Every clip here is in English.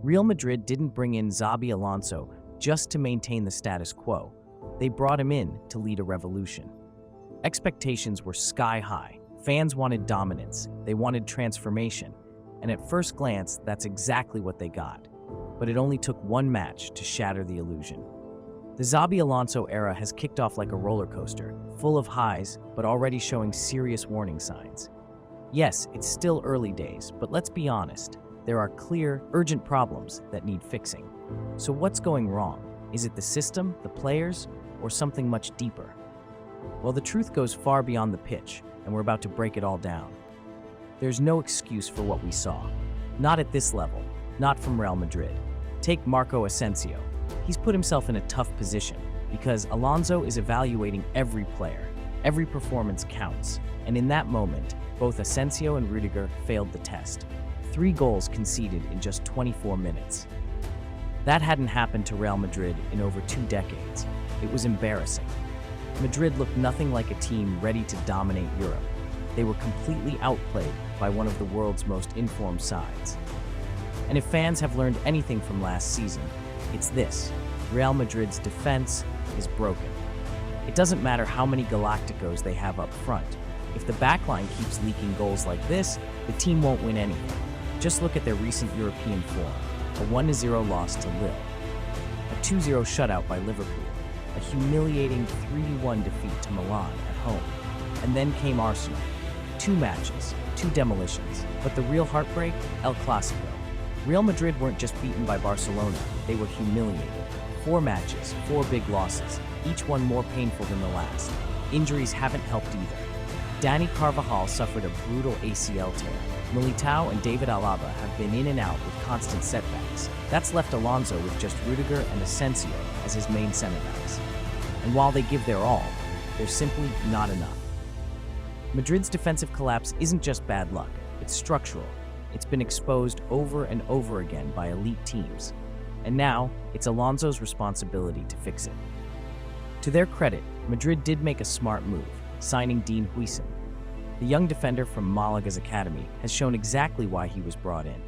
Real Madrid didn't bring in Xabi Alonso just to maintain the status quo. They brought him in to lead a revolution. Expectations were sky high. Fans wanted dominance, they wanted transformation, and at first glance, that's exactly what they got. But it only took one match to shatter the illusion. The Xabi Alonso era has kicked off like a roller coaster, full of highs, but already showing serious warning signs. Yes, it's still early days, but let's be honest, there are clear, urgent problems that need fixing. So what's going wrong? Is it the system, the players, or something much deeper? Well, the truth goes far beyond the pitch, and we're about to break it all down. There's no excuse for what we saw. Not at this level, not from Real Madrid. Take Marco Asensio. He's put himself in a tough position because Alonso is evaluating every player. Every performance counts, and in that moment, both Asensio and Rudiger failed the test. 3 goals conceded in just 24 minutes. That hadn't happened to Real Madrid in over 2 decades. It was embarrassing. Madrid looked nothing like a team ready to dominate Europe. They were completely outplayed by one of the world's most informed sides. And if fans have learned anything from last season, it's this: Real Madrid's defense is broken. It doesn't matter how many Galacticos they have up front. If the backline keeps leaking goals like this, the team won't win anything. Just look at their recent European form: a 1-0 loss to Lille, a 2-0 shutout by Liverpool, a humiliating 3-1 defeat to Milan at home, and then came Arsenal. 2 matches, 2 demolitions, but the real heartbreak? El Clasico. Real Madrid weren't just beaten by Barcelona, they were humiliated. 4 matches, 4 big losses, each one more painful than the last. Injuries haven't helped either. Dani Carvajal suffered a brutal ACL tear. Militao and David Alaba have been in and out with constant setbacks. That's left Alonso with just Rudiger and Asensio as his main center-backs. And while they give their all, they're simply not enough. Madrid's defensive collapse isn't just bad luck, it's structural. It's been exposed over and over again by elite teams. And now, it's Alonso's responsibility to fix it. To their credit, Madrid did make a smart move, signing Dean Huijsen. The young defender from Malaga's academy has shown exactly why he was brought in.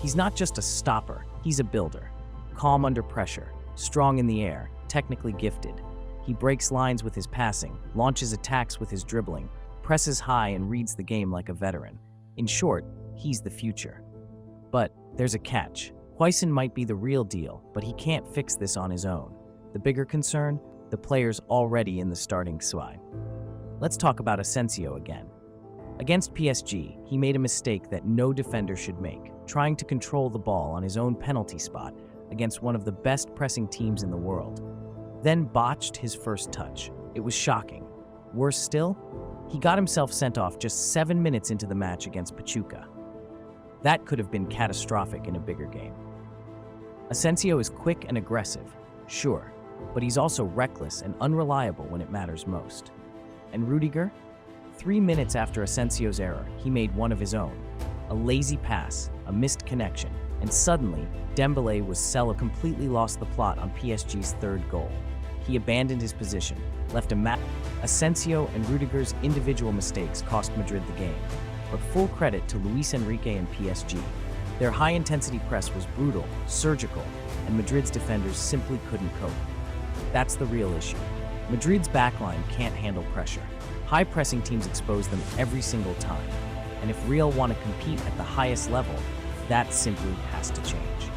He's not just a stopper, he's a builder. Calm under pressure, strong in the air, technically gifted. He breaks lines with his passing, launches attacks with his dribbling, presses high and reads the game like a veteran. In short, he's the future. But there's a catch. Huijsen might be the real deal, but he can't fix this on his own. The bigger concern? The players already in the starting squad. Let's talk about Asensio again. Against PSG, he made a mistake that no defender should make, trying to control the ball on his own penalty spot against one of the best pressing teams in the world. Then botched his first touch. It was shocking. Worse still, he got himself sent off just 7 minutes into the match against Pachuca. That could have been catastrophic in a bigger game. Asensio is quick and aggressive, sure, but he's also reckless and unreliable when it matters most. And Rudiger? 3 minutes after Asensio's error, he made one of his own. A lazy pass, a missed connection, and suddenly, Dembélé completely lost the plot on PSG's 3rd goal. He abandoned his position, left a map. Asensio and Rudiger's individual mistakes cost Madrid the game, but full credit to Luis Enrique and PSG. Their high-intensity press was brutal, surgical, and Madrid's defenders simply couldn't cope. That's the real issue. Madrid's backline can't handle pressure. High-pressing teams expose them every single time, and if Real want to compete at the highest level, that simply has to change.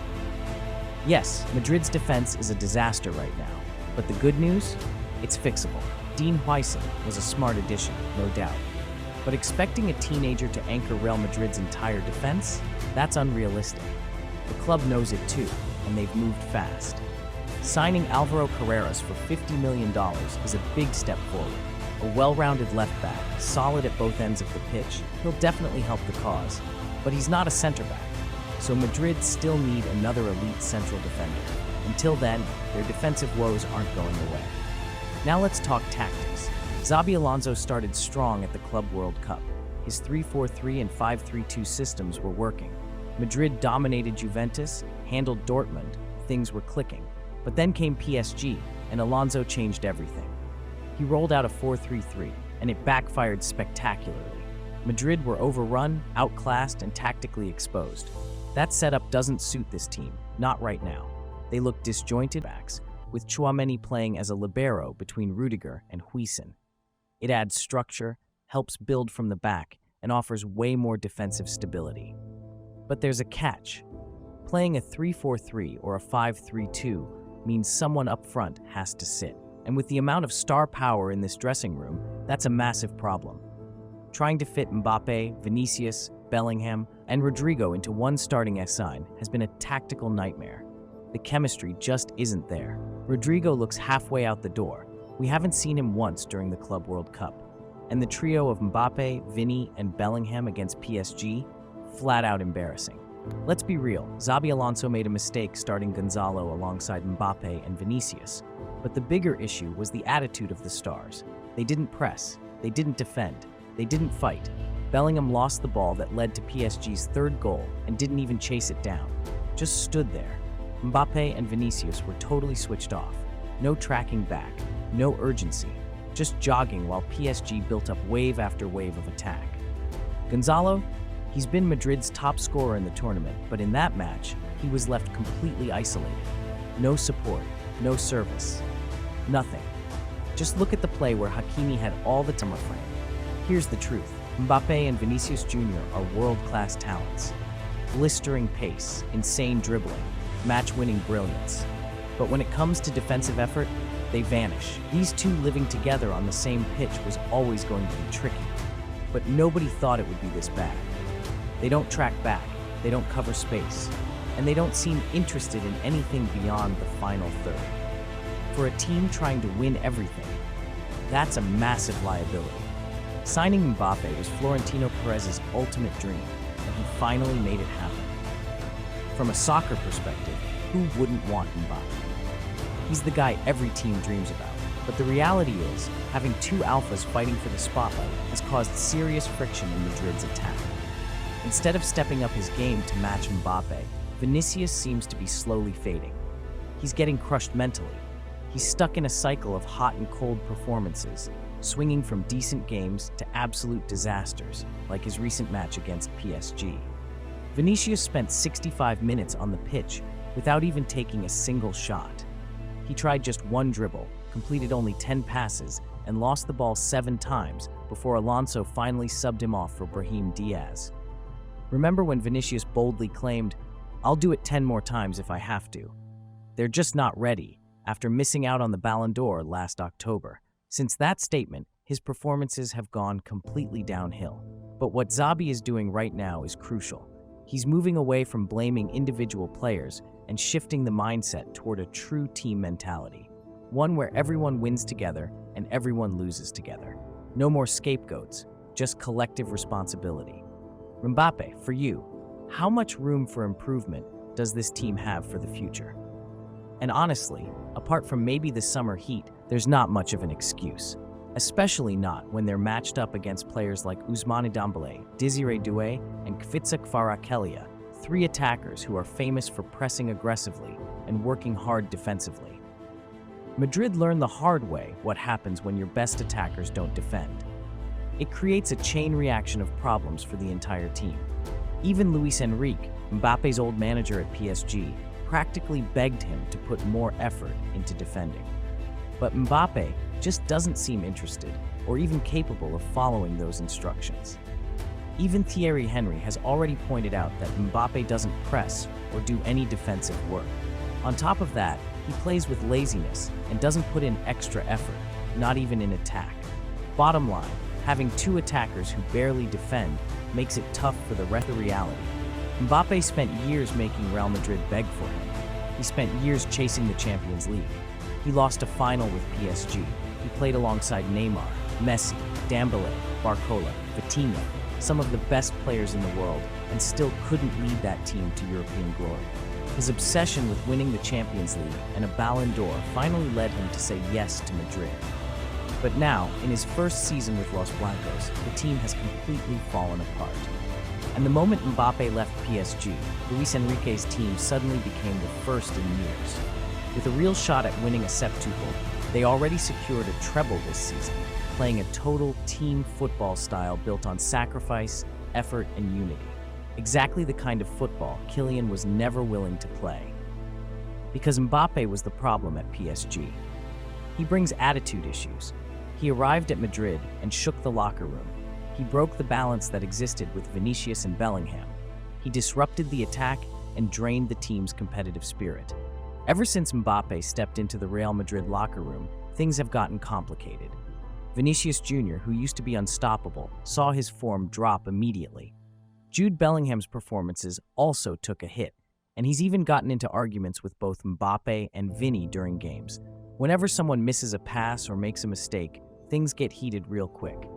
Yes, Madrid's defense is a disaster right now, but the good news? It's fixable. Dean Huijsen was a smart addition, no doubt. But expecting a teenager to anchor Real Madrid's entire defense? That's unrealistic. The club knows it too, and they've moved fast. Signing Alvaro Carreras for $50 million is a big step forward. A well-rounded left back, solid at both ends of the pitch, he'll definitely help the cause. But he's not a center back, so Madrid still need another elite central defender. Until then, their defensive woes aren't going away. Now let's talk tactics. Xabi Alonso started strong at the Club World Cup. His 3-4-3 and 5-3-2 systems were working. Madrid dominated Juventus, handled Dortmund, things were clicking. But then came PSG, and Alonso changed everything. He rolled out a 4-3-3, and it backfired spectacularly. Madrid were overrun, outclassed, and tactically exposed. That setup doesn't suit this team, not right now. They look disjointed backs, with Tchouaméni playing as a libero between Rudiger and Huijsen. It adds structure, helps build from the back, and offers way more defensive stability. But there's a catch. Playing a 3-4-3 or a 5-3-2 means someone up front has to sit. And with the amount of star power in this dressing room, that's a massive problem. Trying to fit Mbappe, Vinicius, Bellingham, and Rodrigo into one starting S9 has been a tactical nightmare. The chemistry just isn't there. Rodrigo looks halfway out the door. We haven't seen him once during the Club World Cup. And the trio of Mbappe, Vinny, and Bellingham against PSG, flat out embarrassing. Let's be real, Xabi Alonso made a mistake starting Gonzalo alongside Mbappe and Vinicius. But the bigger issue was the attitude of the stars. They didn't press, they didn't defend, they didn't fight. Bellingham lost the ball that led to PSG's third goal and didn't even chase it down. Just stood there. Mbappe and Vinicius were totally switched off. No tracking back, no urgency, just jogging while PSG built up wave after wave of attack. Gonzalo? He's been Madrid's top scorer in the tournament, but in that match, he was left completely isolated. No support, no service, nothing. Just look at the play where Hakimi had all the time frame. Here's the truth. Mbappe and Vinicius Jr. are world-class talents. Blistering pace, insane dribbling, match-winning brilliance. But when it comes to defensive effort, they vanish. These two living together on the same pitch was always going to be tricky. But nobody thought it would be this bad. They don't track back, they don't cover space, and they don't seem interested in anything beyond the final third. For a team trying to win everything, that's a massive liability. Signing Mbappe was Florentino Perez's ultimate dream, and he finally made it happen. From a soccer perspective, who wouldn't want Mbappe? He's the guy every team dreams about. But the reality is, having two alphas fighting for the spotlight has caused serious friction in Madrid's attack. Instead of stepping up his game to match Mbappe, Vinicius seems to be slowly fading. He's getting crushed mentally. He's stuck in a cycle of hot and cold performances, swinging from decent games to absolute disasters, like his recent match against PSG. Vinicius spent 65 minutes on the pitch without even taking a single shot. He tried just one dribble, completed only 10 passes, and lost the ball 7 times before Alonso finally subbed him off for Brahim Diaz. Remember when Vinicius boldly claimed, "I'll do it 10 more times if I have to"? They're just not ready, after missing out on the Ballon d'Or last October. Since that statement, his performances have gone completely downhill. But what Xabi is doing right now is crucial. He's moving away from blaming individual players and shifting the mindset toward a true team mentality. One where everyone wins together and everyone loses together. No more scapegoats, just collective responsibility. Mbappe, for you, how much room for improvement does this team have for the future? And honestly, apart from maybe the summer heat, there's not much of an excuse. Especially not when they're matched up against players like Ousmane Dembélé, Désiré Doué, and Kvicha Kvaratskhelia, 3 attackers who are famous for pressing aggressively and working hard defensively. Madrid learned the hard way what happens when your best attackers don't defend. It creates a chain reaction of problems for the entire team. Even Luis Enrique, Mbappe's old manager at PSG, practically begged him to put more effort into defending. But Mbappe just doesn't seem interested or even capable of following those instructions. Even Thierry Henry has already pointed out that Mbappe doesn't press or do any defensive work. On top of that, he plays with laziness and doesn't put in extra effort, not even in attack. Bottom line, having 2 attackers who barely defend makes it tough for the rest of reality. Mbappe spent years making Real Madrid beg for him. He spent years chasing the Champions League. He lost a final with PSG. He played alongside Neymar, Messi, Dembélé, Barcola, Vitinha, some of the best players in the world, and still couldn't lead that team to European glory. His obsession with winning the Champions League and a Ballon d'Or finally led him to say yes to Madrid. But now, in his first season with Los Blancos, the team has completely fallen apart. And the moment Mbappe left PSG, Luis Enrique's team suddenly became the first in years. With a real shot at winning a septuple, they already secured a treble this season, playing a total team football style built on sacrifice, effort, and unity. Exactly the kind of football Kylian was never willing to play. Because Mbappe was the problem at PSG. He brings attitude issues. He arrived at Madrid and shook the locker room. He broke the balance that existed with Vinicius and Bellingham. He disrupted the attack and drained the team's competitive spirit. Ever since Mbappe stepped into the Real Madrid locker room, things have gotten complicated. Vinicius Jr., who used to be unstoppable, saw his form drop immediately. Jude Bellingham's performances also took a hit, and he's even gotten into arguments with both Mbappe and Vinny during games. Whenever someone misses a pass or makes a mistake, things get heated real quick.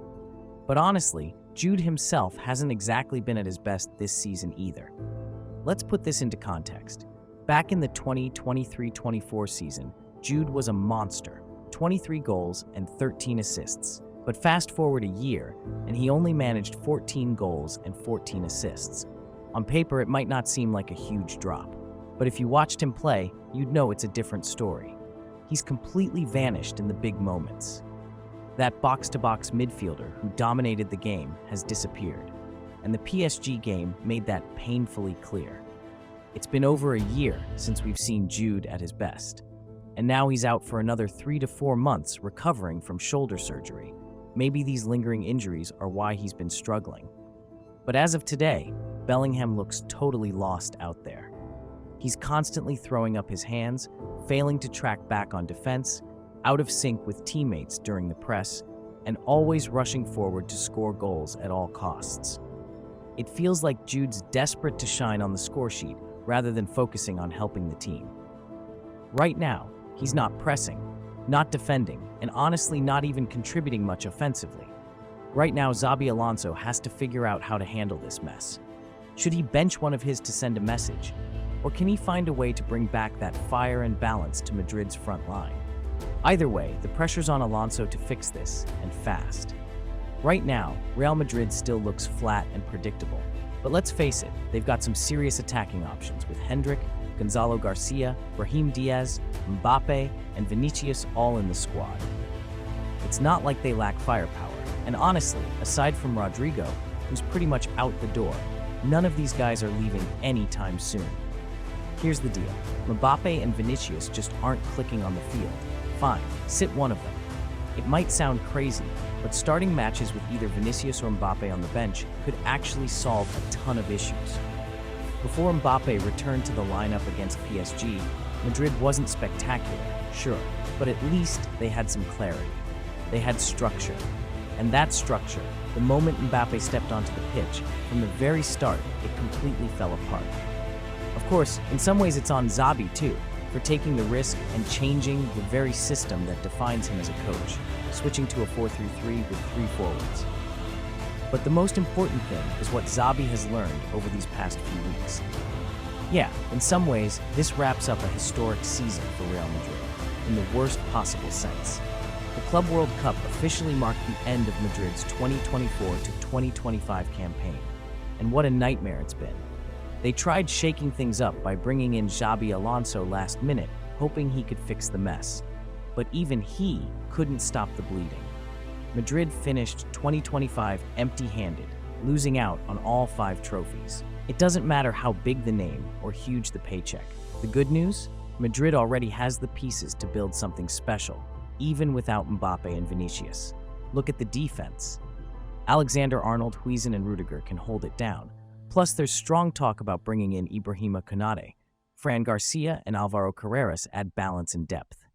But honestly, Jude himself hasn't exactly been at his best this season either. Let's put this into context. Back in the 2023-24 season, Jude was a monster, 23 goals and 13 assists. But fast forward a year, and he only managed 14 goals and 14 assists. On paper, it might not seem like a huge drop, but if you watched him play, you'd know it's a different story. He's completely vanished in the big moments. That box-to-box midfielder who dominated the game has disappeared, and the PSG game made that painfully clear. It's been over a year since we've seen Jude at his best, and now he's out for another 3 to 4 months recovering from shoulder surgery. Maybe these lingering injuries are why he's been struggling. But as of today, Bellingham looks totally lost out there. He's constantly throwing up his hands, failing to track back on defense, out of sync with teammates during the press, and always rushing forward to score goals at all costs. It feels like Jude's desperate to shine on the score sheet rather than focusing on helping the team. Right now, he's not pressing, not defending, and honestly not even contributing much offensively. Right now, Xabi Alonso has to figure out how to handle this mess. Should he bench one of his to send a message? Or can he find a way to bring back that fire and balance to Madrid's front line? Either way, the pressure's on Alonso to fix this, and fast. Right now, Real Madrid still looks flat and predictable. But let's face it, they've got some serious attacking options with Hendrick, Gonzalo Garcia, Brahim Diaz, Mbappe, and Vinicius all in the squad. It's not like they lack firepower, and honestly, aside from Rodrigo, who's pretty much out the door, none of these guys are leaving anytime soon. Here's the deal. Mbappe and Vinicius just aren't clicking on the field. Fine, sit one of them. It might sound crazy, but starting matches with either Vinicius or Mbappe on the bench could actually solve a ton of issues. Before Mbappe returned to the lineup against PSG, Madrid wasn't spectacular, sure, but at least they had some clarity. They had structure. And that structure, the moment Mbappe stepped onto the pitch, from the very start, it completely fell apart. Of course, in some ways it's on Xabi too, for taking the risk and changing the very system that defines him as a coach, switching to a 4-3-3 with 3 forwards. But the most important thing is what Xabi has learned over these past few weeks. Yeah, in some ways, this wraps up a historic season for Real Madrid, in the worst possible sense. The Club World Cup officially marked the end of Madrid's 2024 to 2025 campaign, and what a nightmare it's been. They tried shaking things up by bringing in Xabi Alonso last minute, hoping he could fix the mess. But even he couldn't stop the bleeding. Madrid finished 2025 empty-handed, losing out on all 5 trophies. It doesn't matter how big the name or huge the paycheck. The good news? Madrid already has the pieces to build something special, even without Mbappe and Vinicius. Look at the defense. Alexander-Arnold, Huijsen, and Rudiger can hold it down. Plus, there's strong talk about bringing in Ibrahima Konate. Fran Garcia and Alvaro Carreras add balance and depth.